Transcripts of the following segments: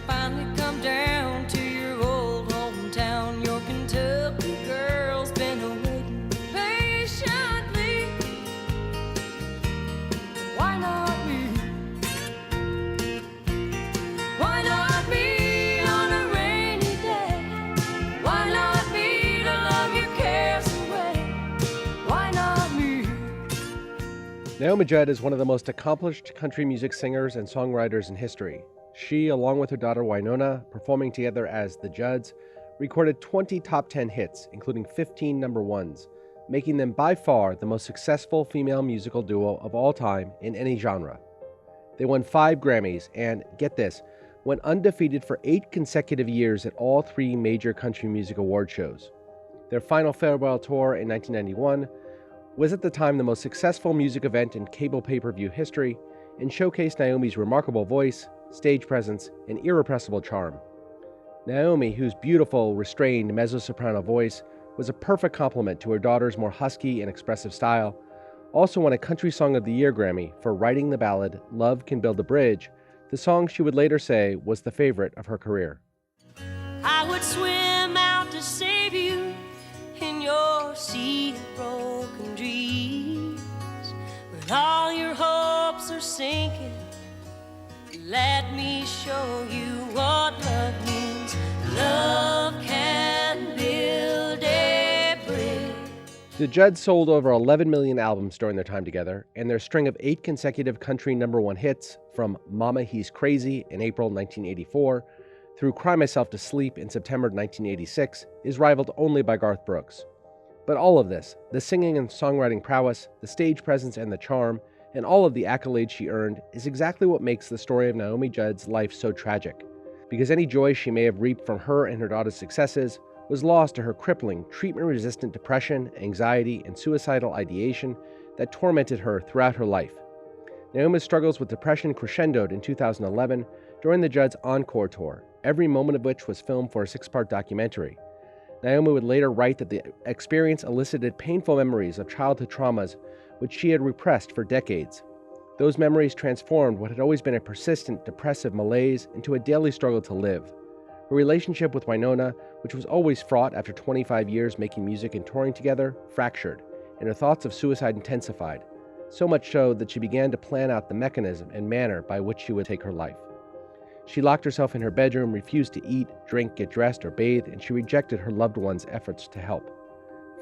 finally come down to your old hometown. Your Kentucky girl's been waiting patiently. Why not me? Why not me on a rainy day? Why not me to love your cares away? Why not me? Naomi Judd is one of the most accomplished country music singers and songwriters in history. She, along with her daughter Wynonna, performing together as the Judds, recorded 20 top 10 hits, including 15 number ones, making them by far the most successful female musical duo of all time in any genre. They won 5 Grammys and, get this, went undefeated for 8 consecutive years at all 3 major country music award shows. Their final farewell tour in 1991 was at the time the most successful music event in cable pay-per-view history and showcased Naomi's remarkable voice, stage presence, and irrepressible charm. Naomi, whose beautiful, restrained mezzo-soprano voice was a perfect complement to her daughter's more husky and expressive style, also won a Country Song of the Year Grammy for writing the ballad Love Can Build a Bridge, the song she would later say was the favorite of her career. I would swim out to save you in your sea of broken dreams. When all your hopes are sinking, let me show you what love means. Love can build a bridge. The Judds sold over 11 million albums during their time together, and their string of 8 consecutive country number 1 hits, from Mama Hes Crazy in April 1984 through Cry Myself to Sleep in September 1986, is rivaled only by Garth Brooks. But all of this, the singing and songwriting prowess, the stage presence and the charm, and all of the accolades she earned, is exactly what makes the story of Naomi Judd's life so tragic, because any joy she may have reaped from her and her daughter's successes was lost to her crippling, treatment-resistant depression, anxiety, and suicidal ideation that tormented her throughout her life. Naomi's struggles with depression crescendoed in 2011 during the Judds' Encore tour, every moment of which was filmed for a 6-part documentary. Naomi would later write that the experience elicited painful memories of childhood traumas which she had repressed for decades. Those memories transformed what had always been a persistent, depressive malaise into a daily struggle to live. Her relationship with Wynonna, which was always fraught after 25 years making music and touring together, fractured, and her thoughts of suicide intensified, so much so that she began to plan out the mechanism and manner by which she would take her life. She locked herself in her bedroom, refused to eat, drink, get dressed, or bathe, and she rejected her loved ones' efforts to help.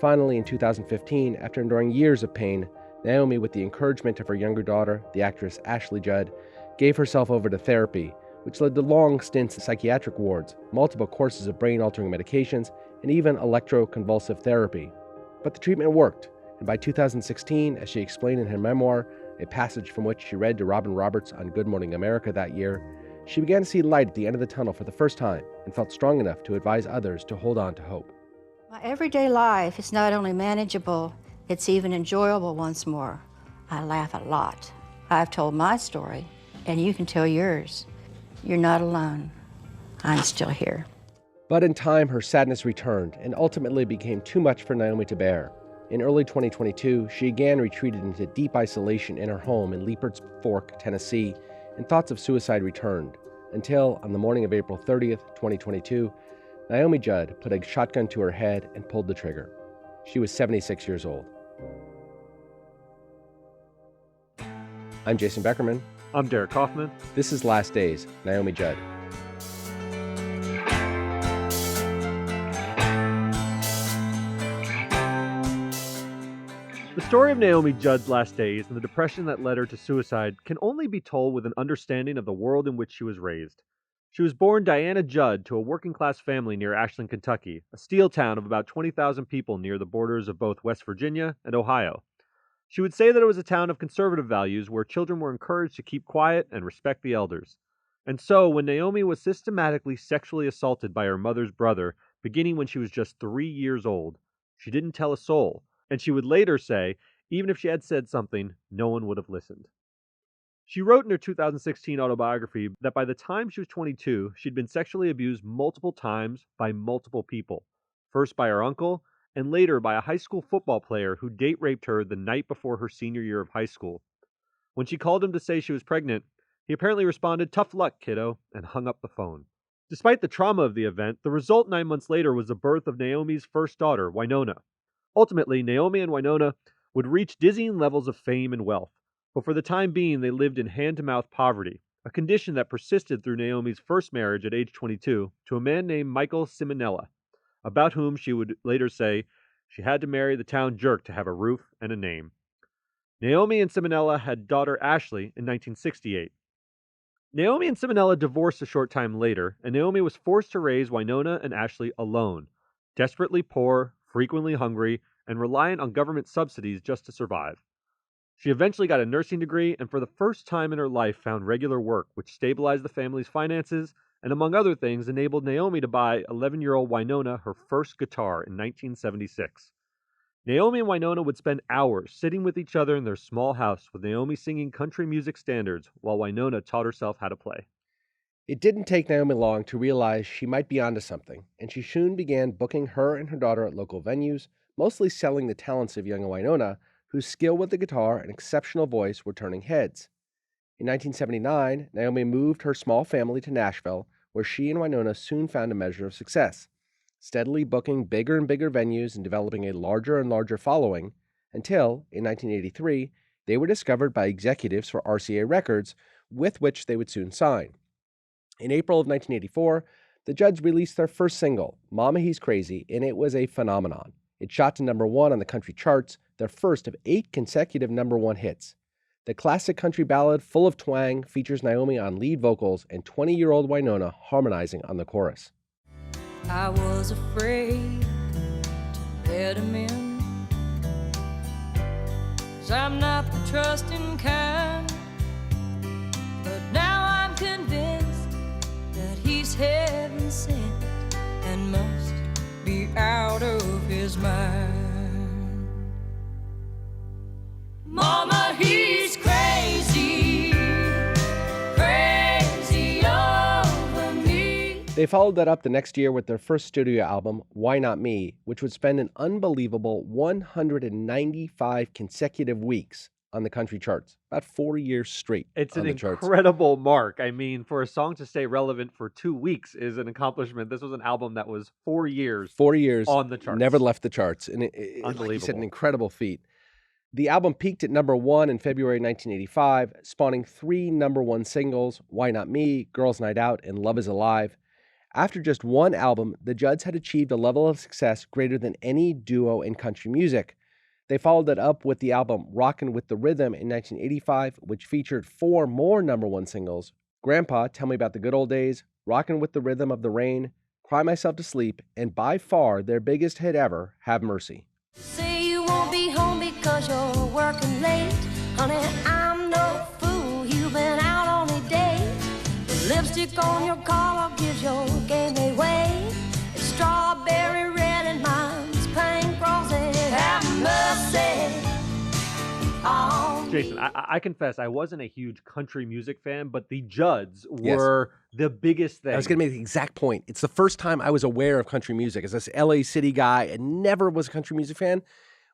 Finally, in 2015, after enduring years of pain, Naomi, with the encouragement of her younger daughter, the actress Ashley Judd, gave herself over to therapy, which led to long stints in psychiatric wards, multiple courses of brain-altering medications, and even electroconvulsive therapy. But the treatment worked, and by 2016, as she explained in her memoir, a passage from which she read to Robin Roberts on Good Morning America that year, she began to see light at the end of the tunnel for the first time and felt strong enough to advise others to hold on to hope. My everyday life is not only manageable, it's even enjoyable once more. I laugh a lot. I've told my story, and you can tell yours. You're not alone. I'm still here. But in time, her sadness returned and ultimately became too much for Naomi to bear. In early 2022, she again retreated into deep isolation in her home in Leopards Fork, Tennessee, and thoughts of suicide returned, until, on the morning of April 30th, 2022, Naomi Judd put a shotgun to her head and pulled the trigger. She was 76 years old. I'm Jason Beckerman. I'm Derek Kaufman. This is Last Days, Naomi Judd. The story of Naomi Judd's last days and the depression that led her to suicide can only be told with an understanding of the world in which she was raised. She was born Diana Judd to a working-class family near Ashland, Kentucky, a steel town of about 20,000 people near the borders of both West Virginia and Ohio. She would say that it was a town of conservative values where children were encouraged to keep quiet and respect the elders. And so, when Naomi was systematically sexually assaulted by her mother's brother, beginning when she was just 3 years old, she didn't tell a soul, and she would later say, even if she had said something, no one would have listened. She wrote in her 2016 autobiography that by the time she was 22, she'd been sexually abused multiple times by multiple people, first by her uncle, and later by a high school football player who date raped her the night before her senior year of high school. When she called him to say she was pregnant, He apparently responded, "Tough luck, kiddo," and hung up the phone. Despite the trauma of the event, the result 9 months later was the birth of Naomi's first daughter, Winona. Ultimately, Naomi and Winona would reach dizzying levels of fame and wealth, but for the time being, they lived in hand to mouth poverty, a condition that persisted through Naomi's first marriage at age 22 to a man named Michael Simonella, about whom she would later say she had to marry the town jerk to have a roof and a name. Naomi and Simonella had daughter Ashley in 1968. Naomi and Simonella divorced a short time later, and Naomi was forced to raise Winona and Ashley alone, desperately poor, frequently hungry, and reliant on government subsidies just to survive. She eventually got a nursing degree and for the first time in her life found regular work, which stabilized the family's finances and, among other things, enabled Naomi to buy 11-year-old Winona her first guitar in 1976. Naomi and Winona would spend hours sitting with each other in their small house, with Naomi singing country music standards while Winona taught herself how to play. It didn't take Naomi long to realize she might be onto something, and she soon began booking her and her daughter at local venues, mostly selling the talents of young Winona, whose skill with the guitar and exceptional voice were turning heads. In 1979, Naomi moved her small family to Nashville, where she and Winona soon found a measure of success, steadily booking bigger and bigger venues and developing a larger and larger following, until, in 1983, they were discovered by executives for RCA Records, with which they would soon sign. In April of 1984, the Judds released their first single, Mama Hes Crazy, and it was a phenomenon. It shot to #1 on the country charts, their first of 8 consecutive #1 hits. The classic country ballad, full of twang, features Naomi on lead vocals and 20-year-old Winona harmonizing on the chorus. I was afraid to let him in, 'cause I'm not the trusting kind, but now I'm convinced that he's heaven sent and must be out of his mind. Mama, he's crazy, crazy over me. They followed that up the next year with their first studio album, Why Not Me, which would spend an unbelievable 195 consecutive weeks on the country charts, about 4 years straight. It's on an the charts. incredible mark. I mean, for a song to stay relevant for 2 weeks is an accomplishment. This was an album that was 4 years 4 years on the charts. never left the charts, and like you said, Unbelievable. an incredible feat. The album peaked at #1 in February 1985, spawning 3 #1 singles, Why Not Me, Girls Night Out, and Love Is Alive. After just one album, the Judds had achieved a level of success greater than any duo in country music. They followed it up with the album Rockin' with the Rhythm in 1985, which featured 4 more #1 singles, Grandpa, Tell Me About the Good Old Days, Rockin' with the Rhythm of the Rain, Cry Myself to Sleep, and by far their biggest hit ever, Have Mercy. Say you won't be home because you're working late. Honey, I'm no fool, you've been out on a date. The lipstick on your collar gives your game away. It's strawberry red and mine's pink rosy. Have mercy on me. Jason, I confess I wasn't a huge country music fan, but the Judds were the biggest thing. I was going to make the exact point. It's the first time I was aware of country music. As this LA City guy and never was a country music fan,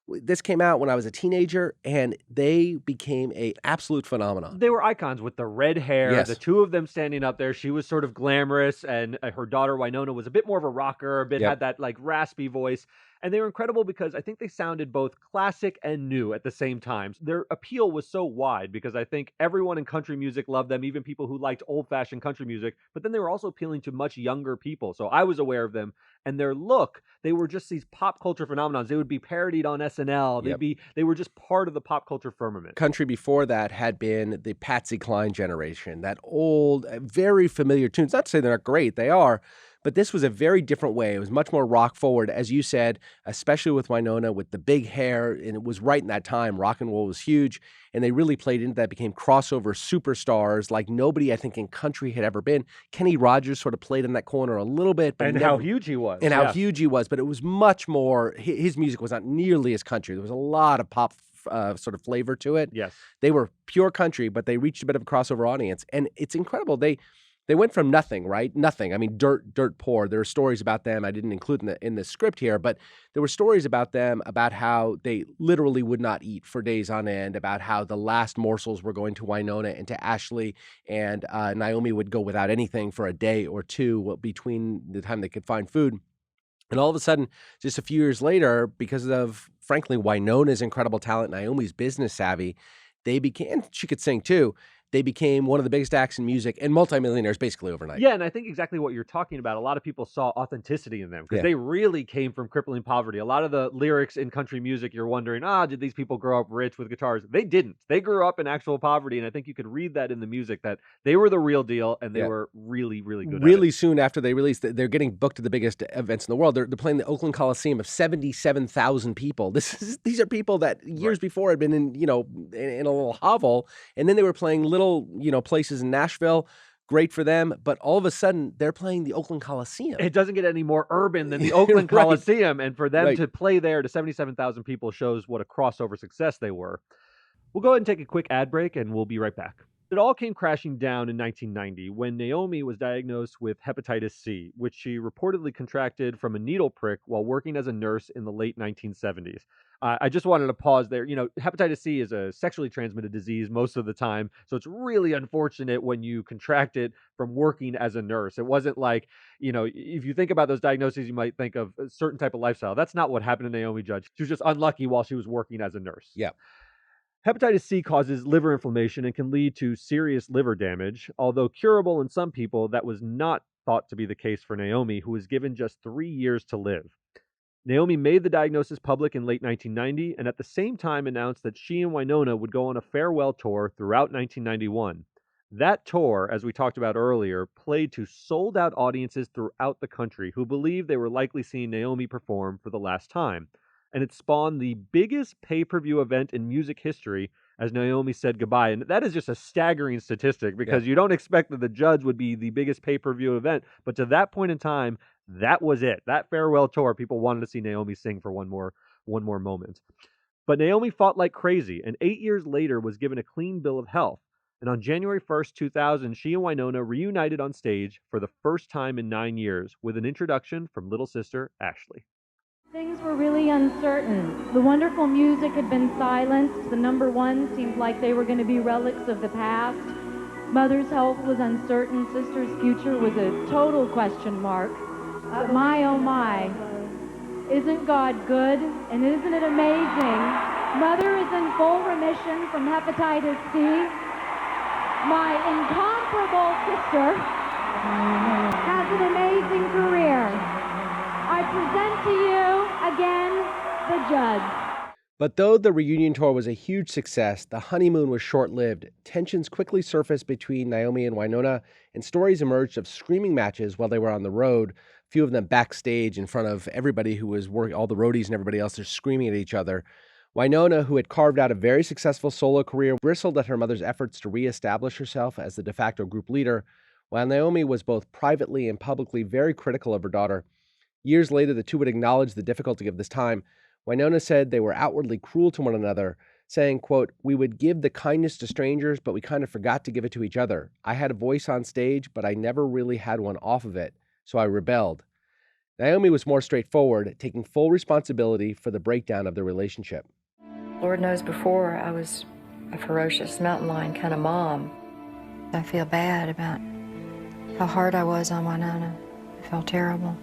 this came out when I was a teenager, and they became an absolute phenomenon. They were icons with the red hair, Yes. the two of them standing up there. She was sort of glamorous, and her daughter Winona was a bit more of a rocker, had that like raspy voice. And they were incredible because I think they sounded both classic and new at the same time. Their appeal was so wide because I think everyone in country music loved them, even people who liked old-fashioned country music. But then they were also appealing to much younger people. So I was aware of them. And their look, they were just these pop culture phenomenons. They would be parodied on SNL. They were just part of the pop culture firmament. Country before that had been the Patsy Cline generation, that old, very familiar tunes. Not to say they're not great, they are. But this was a very different way. It was much more rock forward, as you said, especially with Winona with the big hair. And it was right in that time. Rock and roll was huge. And they really played into that, became crossover superstars like nobody, I think, in country had ever been. Kenny Rogers sort of played in that corner a little bit. But And how huge he was. And how huge he was. But it was much more, his music was not nearly as country. There was a lot of pop sort of flavor to it. Yes. They were pure country, but they reached a bit of a crossover audience. And it's incredible. They went from nothing, right? Nothing. I mean, dirt poor. There are stories about them. I didn't include in the script here, but there were stories about them about how they literally would not eat for days on end, about how the last morsels were going to Winona and to Ashley, and Naomi would go without anything for a day or two between the time they could find food. And all of a sudden, just a few years later, because of, frankly, Winona's incredible talent, Naomi's business savvy, they became, and she could sing too, they became one of the biggest acts in music and multimillionaires basically overnight. Yeah, and I think exactly what you're talking about. A lot of people saw authenticity in them because Yeah. they really came from crippling poverty. A lot of the lyrics in country music, you're wondering, did these people grow up rich with guitars? They didn't. They grew up in actual poverty, and I think you could read that in the music that they were the real deal, and they were really, really good at it. Really soon after they released, they're getting booked to the biggest events in the world. They're playing the Oakland Coliseum of 77,000 people. These are people that years before had been in a little hovel, and then they were playing little places in Nashville. Great for them, but all of a sudden they're playing the Oakland Coliseum. It doesn't get any more urban than the Oakland Right. Coliseum, and for them to play there to 77,000 people shows what a crossover success they were. We'll go ahead and take a quick ad break, and we'll be right back. It all came crashing down in 1990 when Naomi was diagnosed with hepatitis C, which she reportedly contracted from a needle prick while working as a nurse in the late 1970s. I just wanted to pause there. Hepatitis C is a sexually transmitted disease most of the time, so it's really unfortunate when you contract it from working as a nurse. It wasn't like, if you think about those diagnoses, you might think of a certain type of lifestyle. That's not what happened to Naomi Judd. She was just unlucky while she was working as a nurse. Yeah. Hepatitis C causes liver inflammation and can lead to serious liver damage. Although curable in some people, that was not thought to be the case for Naomi, who was given just 3 years to live. Naomi made the diagnosis public in late 1990 and at the same time announced that she and Winona would go on a farewell tour throughout 1991. That tour, as we talked about earlier, played to sold-out audiences throughout the country who believed they were likely seeing Naomi perform for the last time. And it spawned the biggest pay-per-view event in music history as Naomi said goodbye. And that is just a staggering statistic because you don't expect that the Judds would be the biggest pay-per-view event. But to that point in time, that was it. That farewell tour, people wanted to see Naomi sing for one more moment. But Naomi fought like crazy, and 8 years later was given a clean bill of health. And on January 1st, 2000, she and Winona reunited on stage for the first time in 9 years with an introduction from little sister Ashley. Things were really uncertain. The wonderful music had been silenced. The number one seemed like they were going to be relics of the past. Mother's health was uncertain. Sister's future was a total question mark. But my, oh my, isn't God good? And isn't it amazing? Mother is in full remission from hepatitis C. My incomparable sister has an amazing career. I present to you again the Judds. But though the reunion tour was a huge success, the honeymoon was short-lived. Tensions quickly surfaced between Naomi and Winona, and stories emerged of screaming matches while they were on the road. A few of them backstage in front of everybody who was working, all the roadies and everybody else, they're screaming at each other. Winona, who had carved out a very successful solo career, bristled at her mother's efforts to reestablish herself as the de facto group leader, while Naomi was both privately and publicly very critical of her daughter. Years later, the two would acknowledge the difficulty of this time. Winona said they were outwardly cruel to one another, saying, quote, "We would give the kindness to strangers, but we kind of forgot to give it to each other. I had a voice on stage, but I never really had one off of it, so I rebelled." Naomi was more straightforward, taking full responsibility for the breakdown of their relationship. Lord knows before I was a ferocious mountain lion kind of mom. I feel bad about how hard I was on Winona. I felt terrible.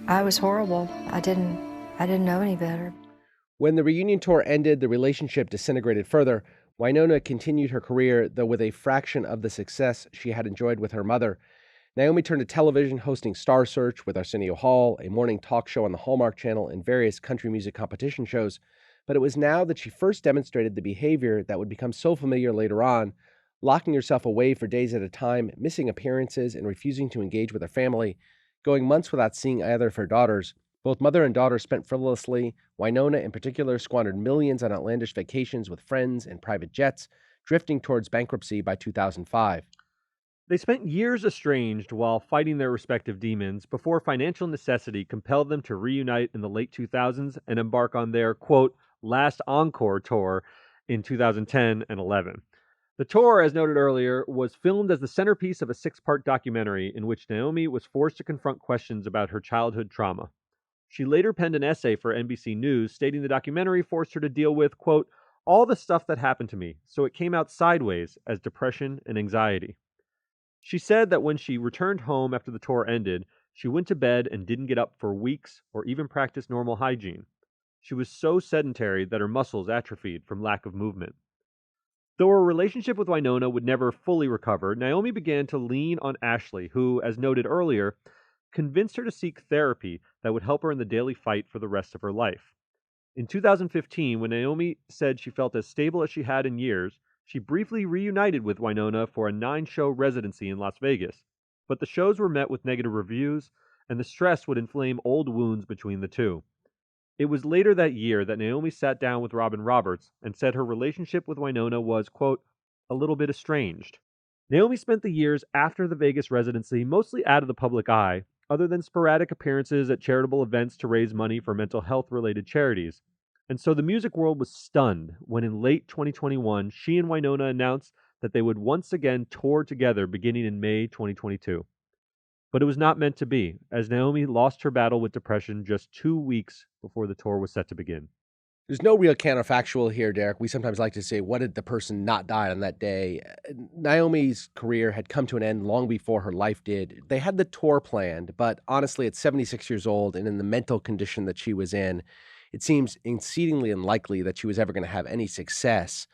I was horrible. I didn't know any better. When the reunion tour ended, the relationship disintegrated further. Winona continued her career, though with a fraction of the success she had enjoyed with her mother. Naomi turned to television, hosting Star Search with Arsenio Hall, a morning talk show on the Hallmark Channel, and various country music competition shows. But it was now that she first demonstrated the behavior that would become so familiar later on, locking herself away for days at a time, missing appearances, and refusing to engage with her family, going months without seeing either of her daughters. Both mother and daughter spent frivolously. Winona, in particular, squandered millions on outlandish vacations with friends and private jets, drifting towards bankruptcy by 2005. They spent years estranged while fighting their respective demons before financial necessity compelled them to reunite in the late 2000s and embark on their, quote, last encore tour in 2010 and 11. The tour, as noted earlier, was filmed as the centerpiece of a 6-part documentary in which Naomi was forced to confront questions about her childhood trauma. She later penned an essay for NBC News stating the documentary forced her to deal with, quote, all the stuff that happened to me, so it came out sideways as depression and anxiety. She said that when she returned home after the tour ended, she went to bed and didn't get up for weeks or even practice normal hygiene. She was so sedentary that her muscles atrophied from lack of movement. Though her relationship with Winona would never fully recover, Naomi began to lean on Ashley, who, as noted earlier, convinced her to seek therapy that would help her in the daily fight for the rest of her life. In 2015, when Naomi said she felt as stable as she had in years, she briefly reunited with Winona for a 9-show residency in Las Vegas. But the shows were met with negative reviews, and the stress would inflame old wounds between the two. It was later that year that Naomi sat down with Robin Roberts and said her relationship with Winona was, quote, a little bit estranged. Naomi spent the years after the Vegas residency mostly out of the public eye, other than sporadic appearances at charitable events to raise money for mental health-related charities. And so the music world was stunned when in late 2021, she and Winona announced that they would once again tour together beginning in May 2022. But it was not meant to be, as Naomi lost her battle with depression just 2 weeks before the tour was set to begin. There's no real counterfactual here, Derek. We sometimes like to say, what did the person not die on that day? Naomi's career had come to an end long before her life did. They had the tour planned, but honestly, at 76 years old and in the mental condition that she was in, it seems exceedingly unlikely that she was ever going to have any success.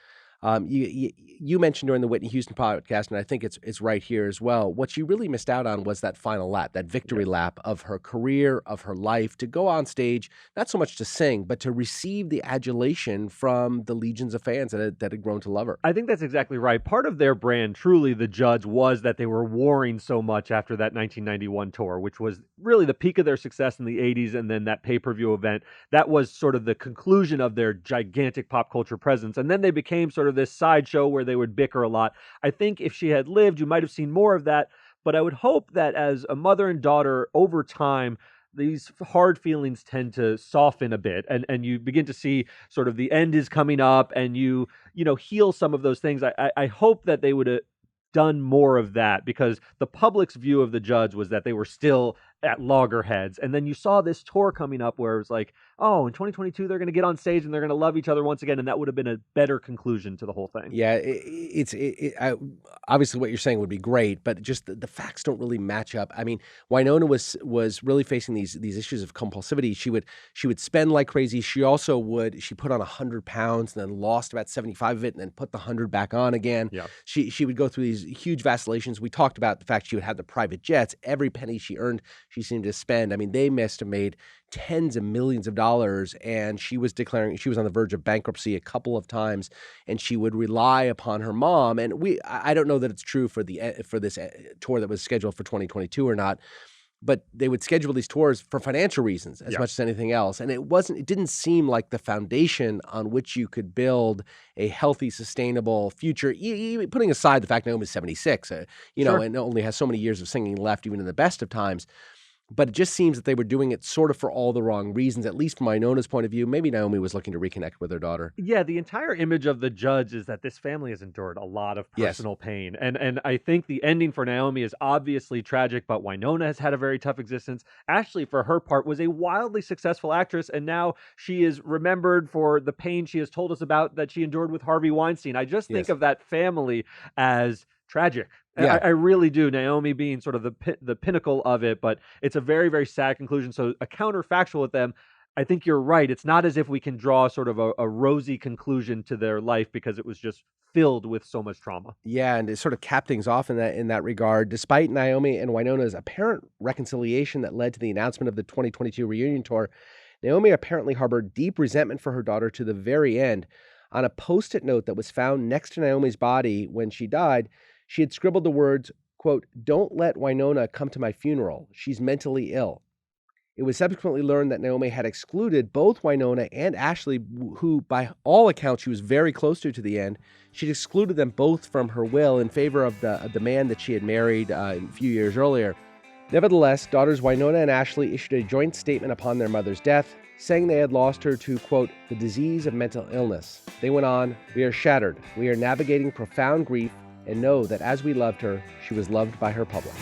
You mentioned during the Whitney Houston podcast, and I think it's right here as well, what she really missed out on was that final lap, that victory lap of her career, of her life, to go on stage, not so much to sing, but to receive the adulation from the legions of fans that had grown to love her. I think that's exactly right. Part of their brand, truly, the Judds, was that they were warring so much after that 1991 tour, which was really the peak of their success in the 80s, and then that pay-per-view event. That was sort of the conclusion of their gigantic pop culture presence. And then they became sort of this sideshow where they would bicker a lot. I think if she had lived, you might have seen more of that. But I would hope that as a mother and daughter, over time, these hard feelings tend to soften a bit, and you begin to see sort of the end is coming up, and you heal some of those things. I hope that they would have done more of that, because the public's view of the Judds was that they were still at loggerheads. And then you saw this tour coming up where it was like, oh, in 2022, they're going to get on stage and they're going to love each other once again. And that would have been a better conclusion to the whole thing. Yeah, obviously what you're saying would be great, but just the facts don't really match up. I mean, Winona was really facing these issues of compulsivity. She would spend like crazy. She put on 100 pounds and then lost about 75 of it and then put the 100 back on again. Yeah. She would go through these huge vacillations. We talked about the fact she would have the private jets. Every penny she earned, she seemed to spend. I mean, they must have made tens of millions of dollars, and she was on the verge of bankruptcy a couple of times, and she would rely upon her mom. And I don't know that it's true for this tour that was scheduled for 2022 or not, but they would schedule these tours for financial reasons as much as anything else. And it didn't seem like the foundation on which you could build a healthy, sustainable future, putting aside the fact Naomi's 76, and only has so many years of singing left, even in the best of times. But it just seems that they were doing it sort of for all the wrong reasons, at least from Winona's point of view. Maybe Naomi was looking to reconnect with her daughter. Yeah, the entire image of the Judds is that this family has endured a lot of personal pain. And I think the ending for Naomi is obviously tragic, but Winona has had a very tough existence. Ashley, for her part, was a wildly successful actress, and now she is remembered for the pain she has told us about that she endured with Harvey Weinstein. I just think of that family as tragic. Yeah. I really do. Naomi being sort of the pinnacle of it, but it's a very, very sad conclusion. So a counterfactual with them, I think you're right. It's not as if we can draw sort of a rosy conclusion to their life, because it was just filled with so much trauma. Yeah, and it sort of capped things off in that regard. Despite Naomi and Winona's apparent reconciliation that led to the announcement of the 2022 reunion tour, Naomi apparently harbored deep resentment for her daughter to the very end. On a Post-it note that was found next to Naomi's body when she died, she had scribbled the words, quote, "Don't let Winona come to my funeral. She's mentally ill." It was subsequently learned that Naomi had excluded both Winona and Ashley, who by all accounts she was very close to the end. She'd excluded them both from her will in favor of the man that she had married a few years earlier. Nevertheless, daughters Winona and Ashley issued a joint statement upon their mother's death. saying they had lost her to, quote, the disease of mental illness. They went on, "We are shattered. We are navigating profound grief and know that as we loved her, she was loved by her public."